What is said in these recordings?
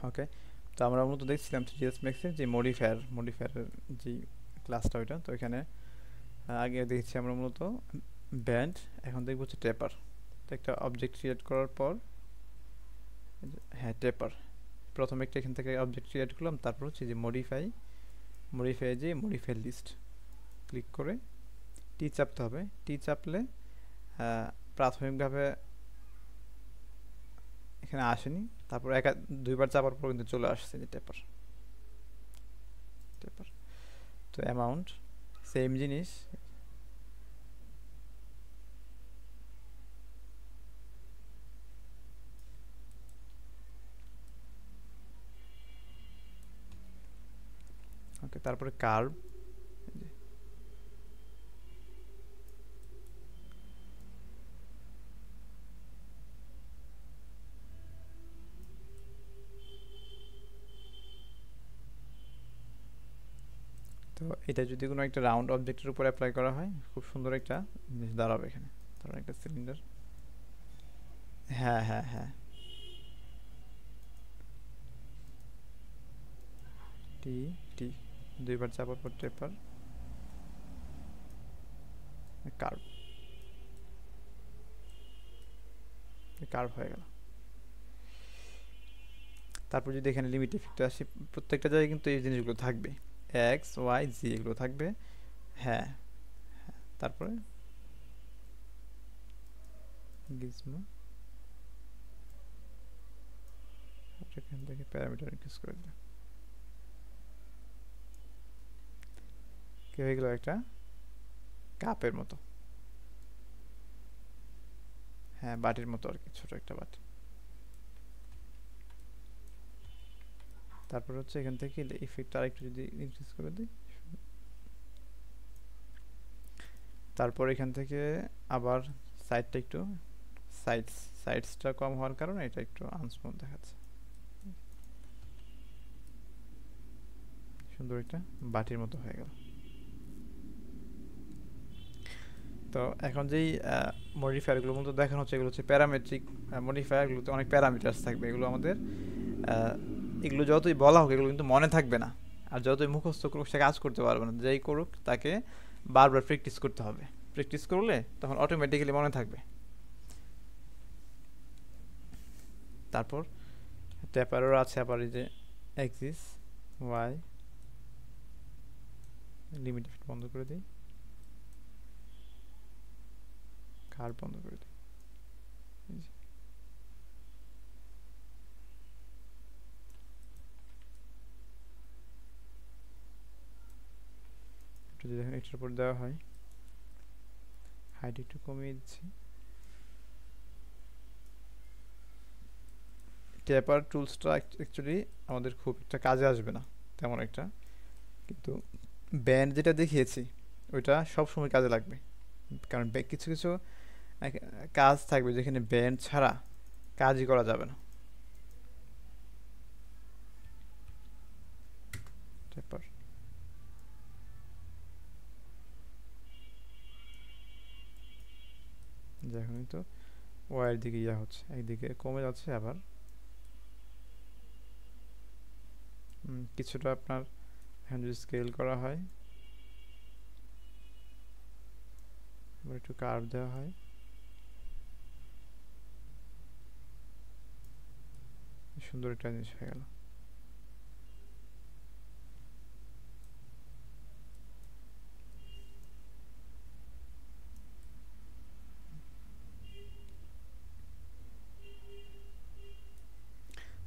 ওকে, তো আমরা মূলত দেখছিলাম 3ds Max এর যে মডিফায়ারের যে ক্লাসটা ওইটা, তো এখানে আগে দেখছি আমরা মূলত ব্যান্ড, এখন দেখবো হচ্ছে টেপার। তো একটা অবজেক্ট ক্রিয়েট করার পর হ্যাঁ টেপার, প্রথমে একটা এখান থেকে অবজেক্ট ক্রিয়েট করলাম, তারপর হচ্ছে যে মডিফাই লিস্ট ক্লিক করে টি চাপতে হবে। টি চাপলে প্রাথমিকভাবে এখানে আসেনি, তারপর দুইবার চাপার পর কিন্তু চলে আসছে যে টেপার। তো অ্যামাউন্ট সেম জিনিস। ওকে, তারপরে কার্ভ। তো এটা যদি কোনো একটা রাউন্ড অবজেক্টের উপর অ্যাপ্লাই করা হয়, খুব সুন্দর একটা জিনিস দাঁড়াবে এখানে। ধরুন একটা সিলিন্ডার। হ্যাঁ হ্যাঁ হ্যাঁ, টি টি দুইবার চাপার পর টেপার, কার্ভ, কার্ভ হয়ে গেল। তারপর যদি এখানে লিমিট ইফেক্টে আসি, প্রত্যেকটা জায়গায় কিন্তু এই জিনিসগুলো থাকবে, এক্স ওয়াই জি এগুলো থাকবে। হ্যাঁ, তারপরে গিজমো, এখান থেকে প্যারামিটার ইনক্রিজ করে দিলাম, কি হয়ে গেল একটা কাপের মতো। হ্যাঁ, বাটির মতো আর কি, ছোট একটা বাটি। তারপর হচ্ছে এখান থেকে ইফেক্ট আর একটু যদি ইনক্রিজ করে দিই, তারপর এখান থেকে আবার সাইডটা একটু, সাইডস সাইডসটা কম হওয়ার কারণে এটা একটু আনস্মুথ দেখাচ্ছে। সুন্দর একটা বাটির মতো হয়ে গেল। তো এখন যেই মডিফায়ারগুলোর মতো দেখানো হচ্ছে, এগুলো হচ্ছে প্যারামেট্রিক মডিফায়ারগুলোতে অনেক প্যারামিটার্স থাকবে, এগুলো আমাদের আহ, এগুলো যতই বলা হোক এগুলো কিন্তু মনে থাকবে না। আর যতই মুখস্থ করুক সে কাজ করতে পারবে না, যেই করুক তাকে বারবার প্র্যাকটিস করতে হবে। প্র্যাকটিস করলে তখন অটোমেটিক্যালি মনে থাকবে। তারপর ট্যাপারও আছে আবার, এই যে এক্সিস ওয়াই, লিমিট বন্ধ করে দিই, কার বন্ধ করে দিই। যদি দেখেন এটার উপর দেওয়া হয়, হাইট একটু কমিয়ে দিচ্ছি। ট্যাপার টুলসটা অ্যাকচুয়ালি আমাদের খুব একটা কাজে আসবে না তেমন একটা, কিন্তু ব্যান্ড যেটা দেখিয়েছি ওইটা সব সময় কাজে লাগবে। কারণ কিছু কিছু কাজ থাকবে যেখানে ব্যান্ড ছাড়া কাজই করা যাবে না। ট্যাপার যখনই তো ওয়াইয়ের দিকে ইয়া হচ্ছে, একদিকে কমে যাচ্ছে, আবার কিছুটা আপনার এখন যদি স্কেল করা হয়, আবার একটু কার্ভ দেওয়া হয়, সুন্দর একটা জিনিস হয়ে গেল।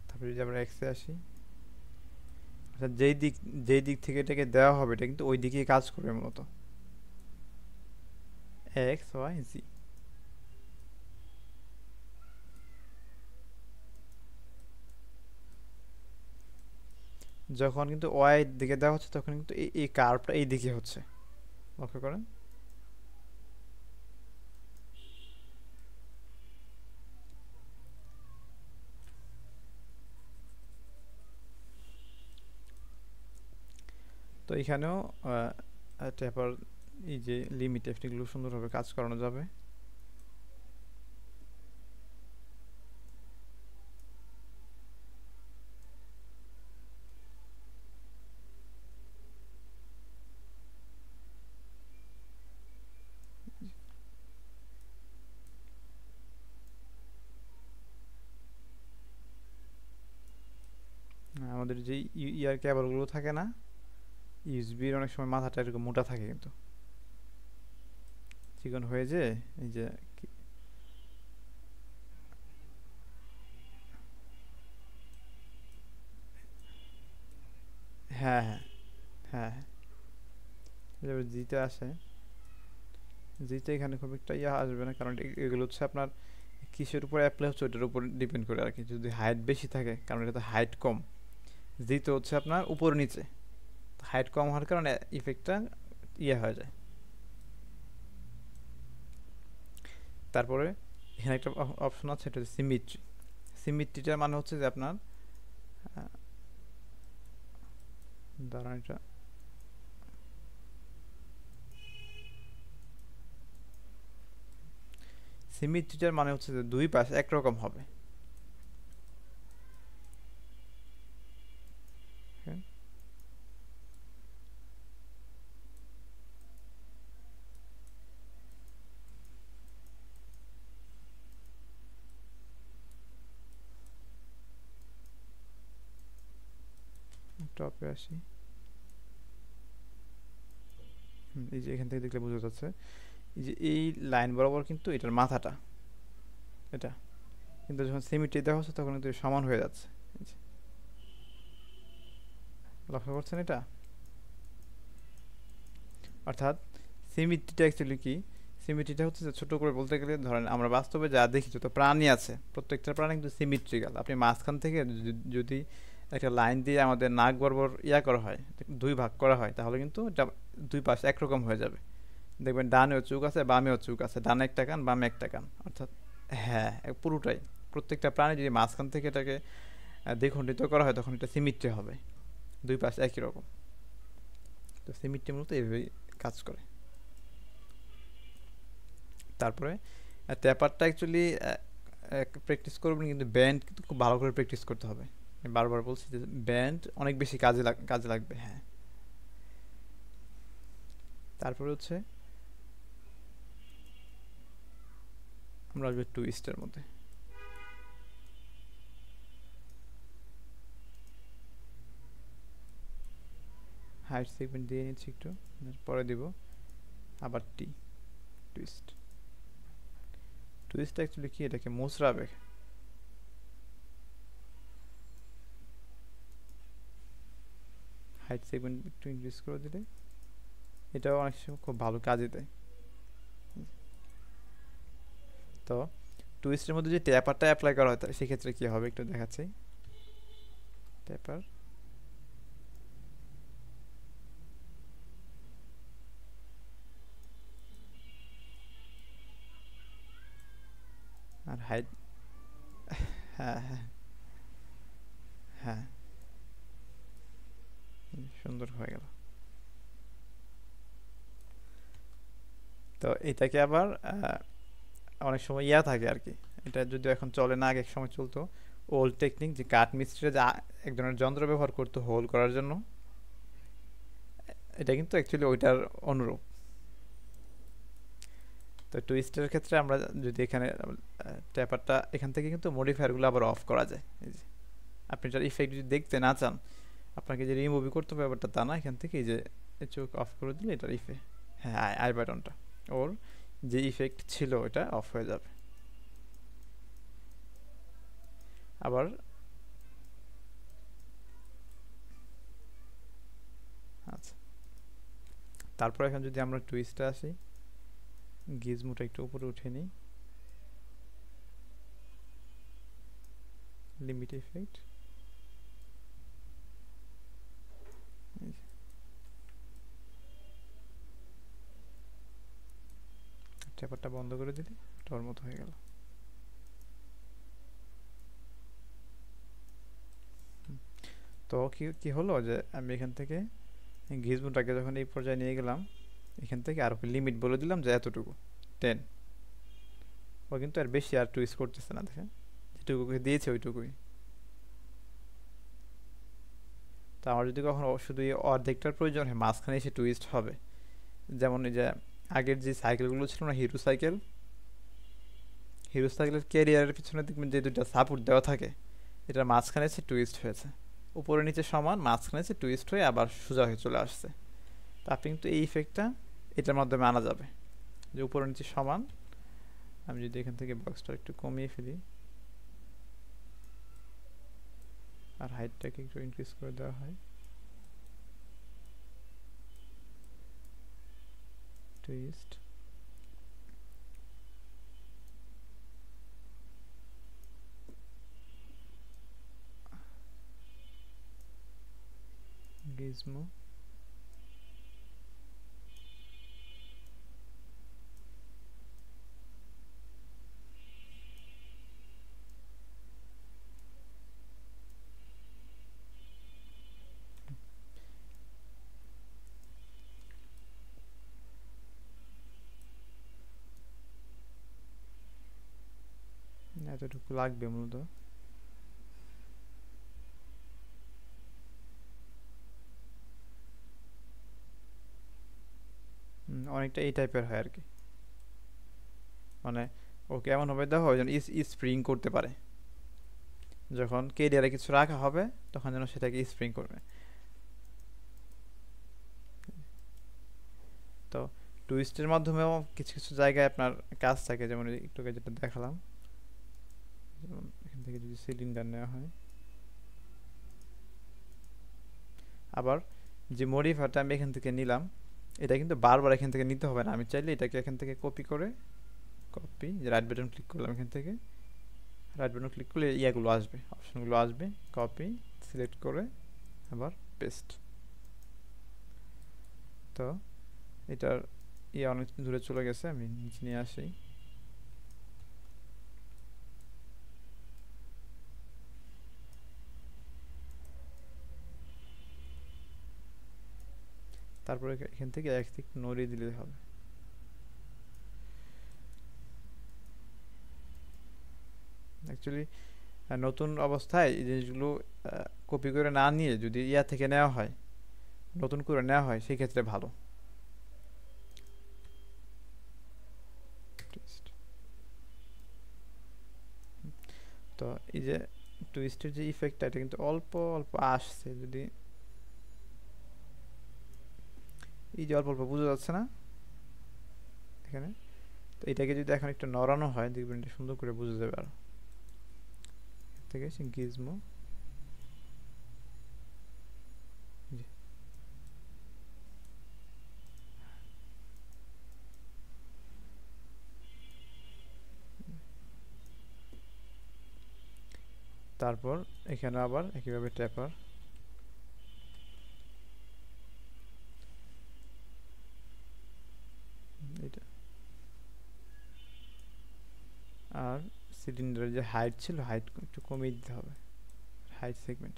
তারপরে যদি আমরা এক্সে আসি, আচ্ছা যেই দিক থেকে এটাকে দেওয়া হবে এটা কিন্তু ওই দিকেই কাজ করবে মূলত, এক্স ওয়াই জি। যখন কিন্তু ওয়াই দিকে দেওয়া হচ্ছে তখন কিন্তু এই কার্ভটা এই দিকে হচ্ছে, লক্ষ্য করেন। তো এখানেও ট্যাপার এই যে লিমিট এফটিগুলো সুন্দরভাবে কাজ করানো যাবে। আমাদের যে ইয়ার কেবলগুলো থাকে না, ইউএসবির অনেক সময় মাথাটা এরকম মোটা থাকে কিন্তু চিকন হয়ে যে এই যে হ্যাঁ হ্যাঁ হ্যাঁ হ্যাঁ জিতে আসে, জিতে এখানে খুব একটা ইয়া আসবে না, কারণ এগুলো হচ্ছে আপনার কিসের উপর অ্যাপ্লাই হচ্ছে ওটার উপর ডিপেন্ড করে আর কি। যদি হাইট বেশি থাকে, কারণ এটা তো হাইট কম, জিতে হচ্ছে আপনার উপর নিচে, হাইট কম হওয়ার কারণে ইফেক্টটা ইয়ে হয়ে যায়। তারপরে এখানে একটা অপশন আছে, এটা হচ্ছে সিমিট্রি। সিমিট্রিটার মানে হচ্ছে যে আপনার দাঁড়ান এটা সিমিট্রিটার মানে হচ্ছে যে দুই পাশ একরকম হবে। টপে আসি, এই যে এখান থেকে দেখলে বোঝা যাচ্ছে এই যে এই লাইন বরাবর কিন্তু এটার মাথাটা এটা, কিন্তু যখন সিমিট্রি দেওয়া হচ্ছে তখন কিন্তু সমান হয়ে যাচ্ছে। লক্ষ্য করছেন এটা? অর্থাৎ সিমিট্রিটা অ্যাকচুয়ালি কি, সিমিট্রিটা হচ্ছে যে ছোটো করে বলতে গেলে ধরেন আমরা বাস্তবে যা দেখি যত প্রাণী আছে প্রত্যেকটা প্রাণী কিন্তু সিমিট্রিক্যাল। আপনি মাঝখান থেকে যদি একটা লাইন দিয়ে আমাদের নাক বরাবর ইয়া করা হয়, দুই ভাগ করা হয়, তাহলে কিন্তু এটা দুই পাশ একরকম হয়ে যাবে। দেখবেন ডানেও চুক আছে বামেও চুক আছে, ডানে একটা কান বামে একটা কান, অর্থাৎ হ্যাঁ পুরোটাই প্রত্যেকটা প্রাণী যদি মাঝখান থেকে এটাকে দ্বিখণ্ডিত করা হয় তখন এটা সিমিট্রি হবে, দুই পাশ একই রকম। তো সিমিট্রি মূলত এইভাবেই কাজ করে। তারপরে ট্যাপারটা অ্যাকচুয়ালি প্র্যাকটিস করবেন, কিন্তু ব্যান্ড কিন্তু খুব ভালো করে প্র্যাকটিস করতে হবে। আমি বারবার বলছি যে ব্যান্ড অনেক বেশি কাজে লাগবে। হ্যাঁ, তারপরে হচ্ছে আমরা আসবে টুইস্টের মধ্যে। হাইট সেগমেন্ট দিয়ে নিচ্ছি একটু, পরে দিব আবার টি টুইস্ট। টুইস্ট অ্যাকচুয়ালি কি, এটাকে মোচড়াবে। হাইট সেগমেন্ট একটু ইনক্রিজ করে দিলে এটাও অনেক সময় খুব ভালো কাজে দেয়। তো টুইস্টের মধ্যে যে ট্যাপারটা অ্যাপ্লাই করা হয় সেক্ষেত্রে কী হবে একটু দেখাচ্ছি। ট্যাপার আর হাইট, হ্যাঁ হ্যাঁ হ্যাঁ সুন্দর হয়ে গেল। তো এটাকে আবার অনেক সময় ইয়া থাকে আর কি, এটা যদি এখন চলে না, আগে এক সময় চলতো ওল্ড টেকনিক, যে কাঠ মিস্ত্রিরা যা এক ধরনের যন্ত্র ব্যবহার করতো হোল করার জন্য, এটা কিন্তু অ্যাকচুয়ালি ওইটার অনুরূপ। তো টুইস্টের ক্ষেত্রে আমরা যদি এখানে ট্যাপারটা এখান থেকে কিন্তু মডিফায়ারগুলো আবার অফ করা যায়। এই যে আপনি যার ইফেক্ট যদি দেখতে না চান, আপনাকে যে রিমুভই করতে হবে ব্যাপারটা তা না, এখান থেকে এই যে চোখ অফ করে দিলে এটার হ্যাঁ আই বাটনটা ওর যে ইফেক্ট ছিল ওটা অফ হয়ে যাবে। আবার আচ্ছা, তারপর এখন যদি আমরা টুইস্টে আসি, গিজমোটা একটু উপরে উঠে নিই, লিমিট ইফেক্ট, ট্যাপারটা বন্ধ করে দিলে ওর মতো হয়ে গেল। তো কি হলো যে আমি এখান থেকে গিজমোটাকে যখন এই পর্যায়ে নিয়ে গেলাম, এখান থেকে আর লিমিট বলে দিলাম যে এতটুকু 10, ও কিন্তু আর বেশি আর টুইস্ট করতেছে না, দেখেন যেটুকু দিয়েছে ওইটুকুই। তো আমার যদি কখনো শুধু এই অর্ধেকটার প্রয়োজন হয়, মাঝখানে এসে টুইস্ট হবে, যেমন এই যে আগের যে সাইকেলগুলো ছিল না, হিরো সাইকেলের ক্যারিয়ারের পিছনে দেখবেন যে দুটো সাপোর্ট দেওয়া থাকে, এটার মাঝখানে এসে টুইস্ট হয়েছে, উপরে নিচে সমান, মাঝখানে যে টুইস্ট হয়ে আবার সোজা হয়ে চলে আসছে। তো আপনি কিন্তু এই ইফেক্টটা এটার মাধ্যমে আনা যাবে, যে উপরে নিচে সমান। আমি যদি এখান থেকে বক্সটা একটু কমিয়ে ফেলি আর হাইটটাকে একটু ইনক্রিজ করে দেওয়া হয়, টুইস্ট, গিজমো, এতটুকু লাগবে মূলত। অনেকটা এই টাইপের হয় আর কি, মানে ওকে এমন হবে দেখো যেন স্প্রিং করতে পারে, যখন কেরিয়ারে কিছু রাখা হবে তখন যেন সেটাকে স্প্রিং করবে। তো টুইস্টের মাধ্যমেও কিছু কিছু জায়গায় আপনার কাজ থাকে, যেমন একটু আগে যেটা দেখালাম, যেমন এখান থেকে যদি সিলিন্ডার নেওয়া হয়, আবার যে মডিফায়ারটা আমি এখান থেকে নিলাম এটা কিন্তু বারবার এখান থেকে নিতে হবে না, আমি চাইলে এটাকে এখান থেকে কপি করে, কপি, যে রাইট বাটন ক্লিক করলাম এখান থেকে, রাইট বাটন ক্লিক করলে ইয়াগুলো আসবে, অপশনগুলো আসবে, কপি সিলেক্ট করে আবার পেস্ট। তো এটার ইয়ে অনেক দূরে চলে গেছে, আমি নিচে নিয়ে আসি। তারপরে এখান থেকে এক নড়িয়ে দিলে হবে। অ্যাকচুয়ালি নতুন অবস্থায় এই জিনিসগুলো কপি করে না নিয়ে যদি ইয়া থেকে নেওয়া হয়, নতুন করে নেওয়া হয়, সেই ক্ষেত্রে ভালো। তো এই যে টুইস্টের যে ইফেক্টটা, এটা কিন্তু অল্প অল্প আসছে, যদি এই যে অল্প অল্প বোঝা যাচ্ছে না এখানে, তো এটাকে যদি এখন একটু নড়ানো হয় দেখবেন এটা সুন্দর করে বোঝা যাবে। আর থেকে গিজমো, তারপর এখানে আবার একইভাবে ট্যাপার, এটা আর সিলিন্ডারের যে হাইট ছিল হাইট একটু কমিয়ে দিতে হবে, হাইট সেগমেন্ট।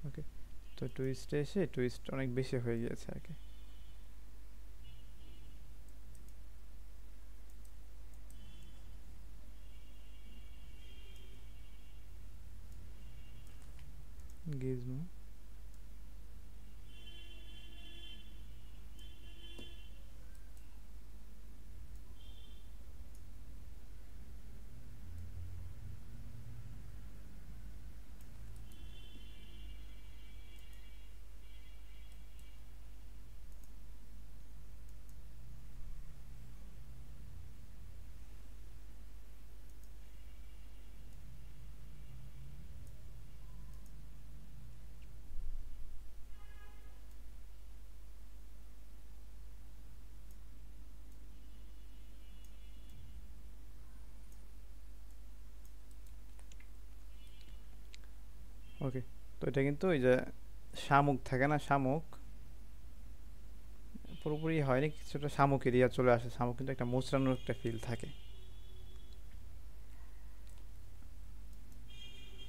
ওকে, তো টুইস্টে এসে টুইস্ট অনেক বেশি হয়ে গিয়েছে আর কি। গিজমো, ওকে। তো এটা কিন্তু ওই যে শামুক থাকে না, শামুক পুরোপুরি হয়নি, কিছুটা শামুক এরিয়া চলে আসে, শামুক কিন্তু একটা মোচড়ানোর একটা ফিল থাকে।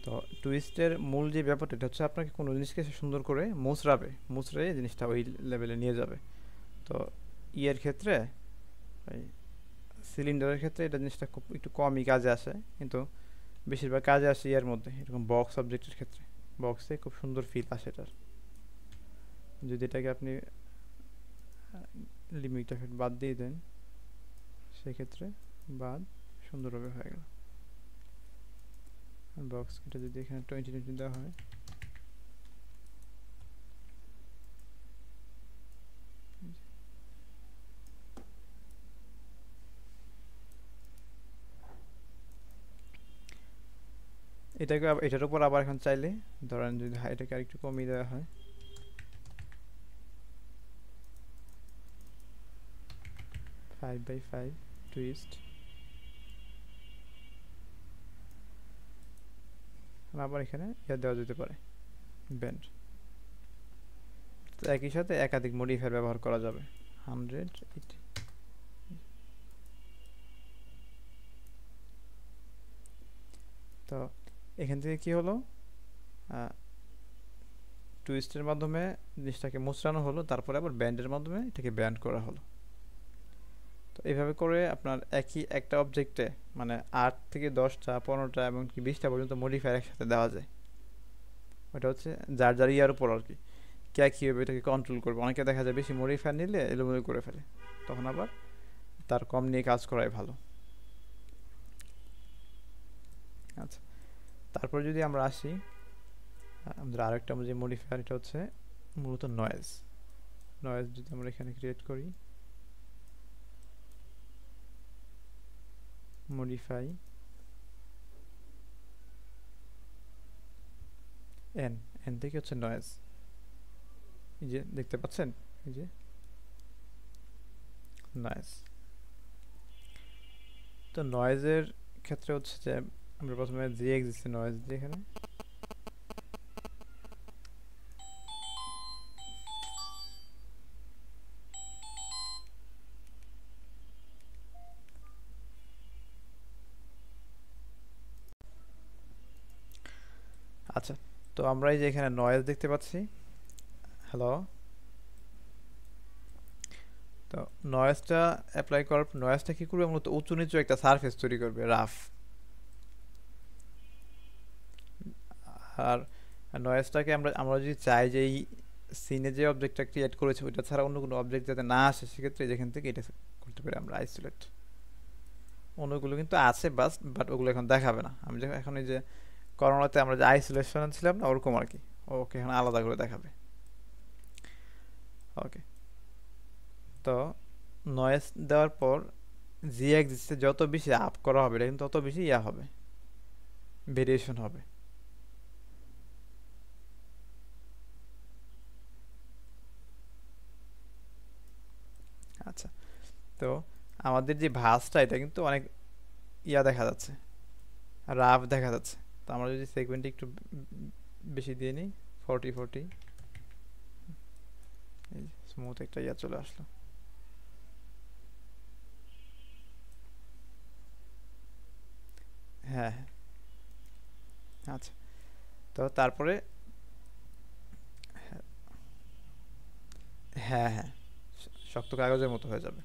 তো টুইস্টের মূল যে ব্যাপারটা এটা হচ্ছে আপনাকে কোনো জিনিসকে সে সুন্দর করে মোচড়াবে, মোচড়ে জিনিসটা ওই লেভেলে নিয়ে যাবে। তো ইয়ের ক্ষেত্রে, এই সিলিন্ডারের ক্ষেত্রে এটা জিনিসটা খুব একটু কমই কাজে আসে, কিন্তু বেশিরভাগ কাজে আসে ইয়ার মধ্যে, এরকম বক্স অবজেক্টের ক্ষেত্রে, বক্সে খুব সুন্দর ফিল আসে এটার। যদি এটাকে আপনি লিমিট এফেক্ট বাদ দিয়ে দেন, সেক্ষেত্রে বাদ সুন্দরভাবে হয়ে গেল। বক্স এটা যদি এখানে 20 দেওয়া হয়, এটাকে এটার উপর আবার এখন চাইলে ধরেন যদি এটাকে আরেকটু কমিয়ে দেওয়া হয়, 5/5 টুইস্ট, আবার এখানে ইয়া দেওয়া যেতে পারে ব্যান্ড। তো একই সাথে একাধিক মডিফায়ার ব্যবহার করা যাবে। 180 তো এখান থেকে কি হলো, টুইস্টের মাধ্যমে জিনিসটাকে মোচড়ানো হলো, তারপরে আবার ব্যান্ডের মাধ্যমে এটাকে ব্যান্ড করা হলো। তো এইভাবে করে আপনার একই একটা অবজেক্টে মানে 8 থেকে 10টা 15টা এমনকি 20টা পর্যন্ত মডিফায়ার একসাথে দেওয়া যায়। ওটা হচ্ছে যার যার ইয়ার উপর আর কি, কে কীভাবে এটাকে কন্ট্রোল করবে। অনেকে দেখা যায় বেশি মডিফায়ার নিলে এলোমেলো করে ফেলে, তখন আবার তার কম নিয়ে কাজ করাই ভালো। আচ্ছা, তারপর যদি আমরা আসি আমাদের আরেকটা যে মডিফায়ার, এটা হচ্ছে মূলত নয়েজ। নয়েজ যদি আমরা এখানে ক্রিয়েট করি, মডিফাই এন, এন থেকে হচ্ছে নয়েজ, এই যে দেখতে পাচ্ছেন, এই যে নয়েজ। তো নয়েজের ক্ষেত্রে হচ্ছে যে আমরা প্রথমে জি এক্সিস্টে নয়েজ দিই এখানে, আচ্ছা। তো আমরা এই যে এখানে নয়েজ দেখতে পাচ্ছি, হ্যালো। তো নয়েজটা অ্যাপ্লাই করার নয়েজটা কী করবে, মূলত উঁচু নিচু একটা সারফেস তৈরি করবে, রাফ। আর নয়েজটাকে আমরা আমরা যদি চাই যে এই সিনে যে অবজেক্টটা ক্রিয়েট করেছে ওইটা ছাড়া অন্য কোনো অবজেক্ট যাতে না আসে, সেক্ষেত্রে যেখান থেকে এটা করতে পারি আমরা আইসোলেট। অন্যগুলো কিন্তু আছে বাট ওগুলো এখন দেখাবে না। আমি যখন এখন এই যে করোনাতে আমরা যে আইসোলেশন ছিলাম না, ওরকম আর কি, ওকে এখন আলাদা করে দেখাবে। ওকে, তো নয়েজ দেওয়ার পর জি এক্সিসে যত বেশি আপ করা হবে এটা কিন্তু তত বেশি ইয়া হবে, ভেরিয়েশন হবে। আচ্ছা, তো আমাদের যে ভাঁজটা এটা কিন্তু অনেক ইয়া দেখা যাচ্ছে, রাফ দেখা যাচ্ছে। তো আমরা যদি সেগমেন্টে একটু বেশি দিয়ে নিই, 40 এই স্মুথ একটা ইয়া চলে আসলো। হ্যাঁ হ্যাঁ, আচ্ছা। তো তারপরে হ্যাঁ হ্যাঁ, শক্ত কাগজের মতো হয়ে যাবে।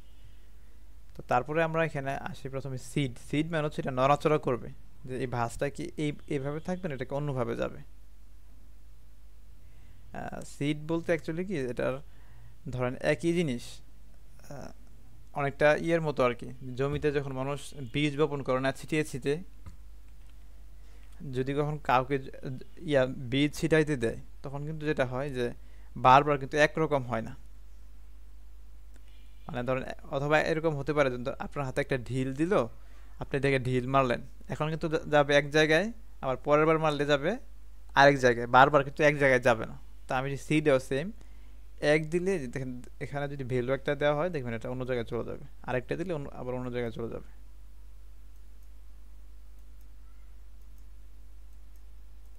তো তারপরে আমরা এখানে আসি প্রথমে সিড। সিড মানে হচ্ছে এটা নড়াচড়া করবে, যে এই ভাঁজটা কি এইভাবে থাকবে না, এটাকে অন্যভাবে যাবে। সিড বলতে অ্যাকচুয়ালি কি, এটার ধরেন একই জিনিস অনেকটা ইয়ের মতো আর কি, জমিতে যখন মানুষ বীজ বপন করে না ছিটিয়ে ছিটিয়ে, যদি কখন কাউকে ইয়া বীজ ছিটাইতে দেয়, তখন কিন্তু যেটা হয় যে বারবার কিন্তু একরকম হয় না। মানে ধরেন অথবা এরকম হতে পারে যে আপনার হাতে একটা ঢিল দিল, আপনি এটাকে ঢিল মারলেন, এখন কিন্তু যাবে এক জায়গায়, আবার পরের বার মারলে যাবে আরেক জায়গায়, বারবার কিন্তু এক জায়গায় যাবে না। তা আমি যদি সিডেও সেম, এক দিলে দেখেন এখানে যদি ভ্যালু একটা দেওয়া হয়, দেখবেন এটা অন্য জায়গায় চলে যাবে, আরেকটা দিলে আবার অন্য জায়গায় চলে যাবে।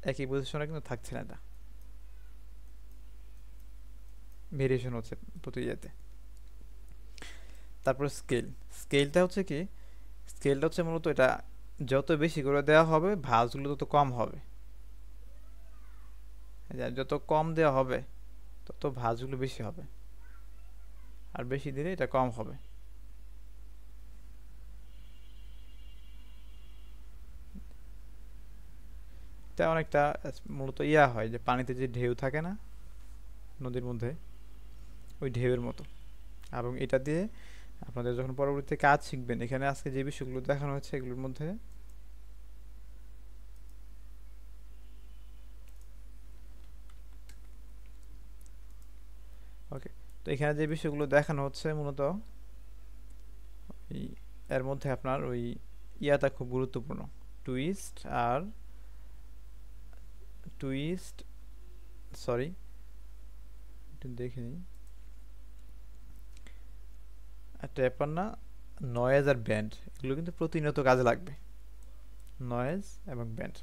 একই পজিশনে কিন্তু থাকছে না, এটা ভেরিয়েশন হচ্ছে প্রতি ইয়েতে। তারপরে স্কেল। স্কেলটা হচ্ছে কি, স্কেলটা হচ্ছে মূলত এটা যত বেশি করে দেওয়া হবে ভাঁজগুলো তত কম হবে, যত কম দেওয়া হবে তত ভাঁজগুলো বেশি হবে, আর বেশি দিলে এটা কম হবে। এটা অনেকটা মূলত ইয়া হয় যে পানিতে যে ঢেউ থাকে না, নদীর মধ্যে, ওই ঢেউয়ের মতো। এবং এটা দিয়ে আপনাদের যখন পরবর্তীতে কাজ শিখবেন, এখানে আজকে যে বিষয়গুলো দেখানো হচ্ছে এগুলোর মধ্যে ওকে, তো এখানে যে বিষয়গুলো দেখানো হচ্ছে মূলত এর মধ্যে আপনার ওই ইয়াটা খুব গুরুত্বপূর্ণ, টুইস্ট আর টুইস্ট, সরি একটু দেখে নিই, ট্যাপার না, নয়েজ আর ব্যান্ড, এগুলো কিন্তু প্রতিনিয়ত কাজে লাগবে, নয়েজ এবং ব্যান্ড।